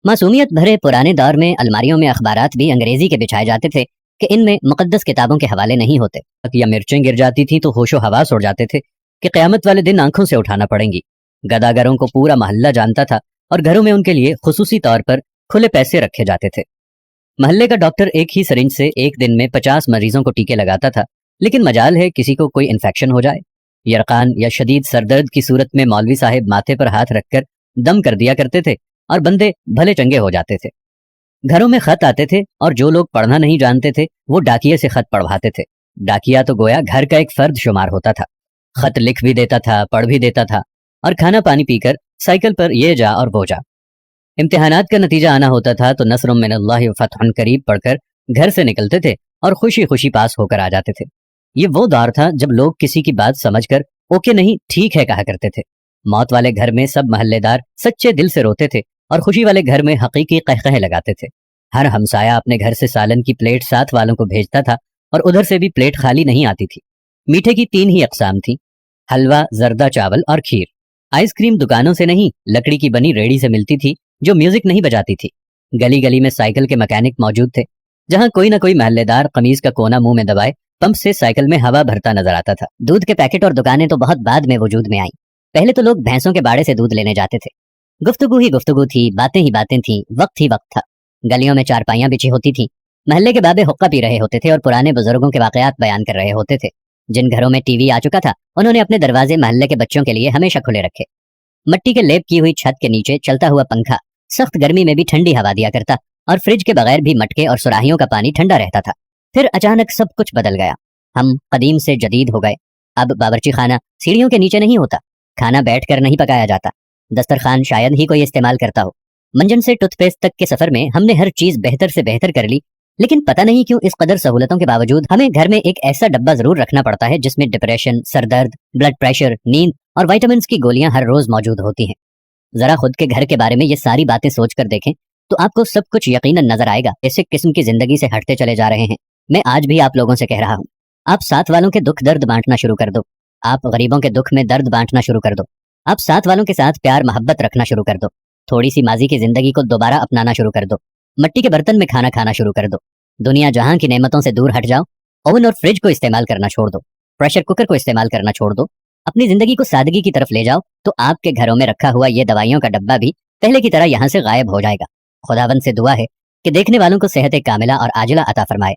मासूमियत भरे पुराने दौर में अलमारियों में अखबारात भी अंग्रेजी के बिछाए जाते थे कि इनमें मुकद्दस किताबों के हवाले नहीं होते, या मिर्चें गिर जाती थी तो होशो हवास उड़ जाते थे कि क़यामत वाले दिन आंखों से उठाना पड़ेंगी। गदागरों को पूरा मोहल्ला जानता था और घरों में उनके लिए खुसूसी तौर पर खुले पैसे रखे जाते थे। मोहल्ले का डॉक्टर एक ही सरिंज से एक दिन में 50 मरीजों को टीके लगाता था, लेकिन मजाल है किसी को कोई इन्फेक्शन हो जाए। यरकान या शदीद सरदर्द की सूरत में मौलवी साहिब माथे पर हाथ रखकर दम कर दिया करते थे और बंदे भले चंगे हो जाते थे। घरों में खत आते थे और जो लोग पढ़ना नहीं जानते थे वो डाकिये से खत पढ़वाते थे। डाकिया तो गोया घर का एक फर्द शुमार होता था। खत लिख भी देता था, पढ़ भी देता था और खाना पानी पीकर साइकिल पर ये जा और वो जा। इम्तिहानात का नतीजा आना होता था तो नस्रुम मिनल्लाहि व फतहुन करीब पढ़कर घर से निकलते थे और खुशी खुशी पास होकर आ जाते थे। ये वो दौर था जब लोग किसी की बात समझकर ओके नहीं ठीक है कहा करते थे। मौत वाले घर में सब महल्लेदार सच्चे दिल से रोते थे और खुशी वाले घर में हकीकी कहकहे लगाते थे। हर हमसाया अपने घर से सालन की प्लेट साथ वालों को भेजता था और उधर से भी प्लेट खाली नहीं आती थी। मीठे की 3 ही अकसाम थी, हलवा, जर्दा चावल और खीर। आइसक्रीम दुकानों से नहीं, लकड़ी की बनी रेड़ी से मिलती थी जो म्यूजिक नहीं बजाती थी। गली गली में साइकिल के मैकेनिक मौजूद थे, जहां कोई ना कोई महल्लेदार कमीज का कोना मुंह में दबाए पंप से साइकिल में हवा भरता नजर आता था। दूध के पैकेट और दुकानें तो बहुत बाद में वजूद में आई। पहले तो लोग भैंसों के बाड़े से दूध लेने जाते थे। गुफ्तगू ही गुफ्तगू थी, बातें ही बातें थी, वक्त ही वक्त था। गलियों में चारपाइयां बिछी होती थी। महल्ले के बाबे हुक्का पी रहे होते थे और पुराने बुजुर्गों के वाकयात बयान कर रहे होते थे। जिन घरों में टीवी आ चुका था उन्होंने अपने दरवाजे महल्ले के बच्चों के लिए हमेशा खुले रखे। मट्टी के लेप की हुई छत के नीचे चलता हुआ पंखा सख्त गर्मी में भी ठंडी हवा दिया करता और फ्रिज के बगैर भी मटके और सुराहियों का पानी ठंडा रहता था। फिर अचानक सब कुछ बदल गया। हम कदीम से जदीद हो गए। अब बावर्ची खाना सीढ़ियों के नीचे नहीं होता, खाना बैठकर नहीं पकाया जाता, दस्तरखान शायद ही कोई इस्तेमाल करता हो। मंजन से टूथपेस्ट तक के सफर में हमने हर चीज बेहतर से बेहतर कर ली, लेकिन पता नहीं क्यों इस कदर सहूलतों के बावजूद हमें घर में एक ऐसा डब्बा जरूर रखना पड़ता है जिसमें डिप्रेशन, सरदर्द, ब्लड प्रेशर, नींद और विटामिन की गोलियां हर रोज मौजूद होती हैं। जरा खुद के घर के बारे में ये सारी बातें सोच कर देखें तो आपको सब कुछ यकीनन नजर आएगा। इस किस्म की जिंदगी से हटते चले जा रहे हैं। मैं आज भी आप लोगों से कह रहा हूँ, आप साथ वालों के दुख दर्द बांटना शुरू कर दो। आप गरीबों के दुख में दर्द बांटना शुरू कर दो। आप साथ वालों के साथ प्यार मोहब्बत रखना शुरू कर दो। थोड़ी सी माजी की जिंदगी को दोबारा अपनाना शुरू कर दो। मट्टी के बर्तन में खाना खाना शुरू कर दो। दुनिया जहां की नेमतों से दूर हट जाओ। ओवन और फ्रिज को इस्तेमाल करना छोड़ दो। प्रेशर कुकर को इस्तेमाल करना छोड़ दो। अपनी जिंदगी को सादगी की तरफ ले जाओ तो आपके घरों में रखा हुआ ये दवाइयों का डब्बा भी पहले की तरह यहाँ से गायब हो जाएगा। खुदावंद से दुआ है कि देखने वालों को सेहत कामिला और आजिला अता फरमाए।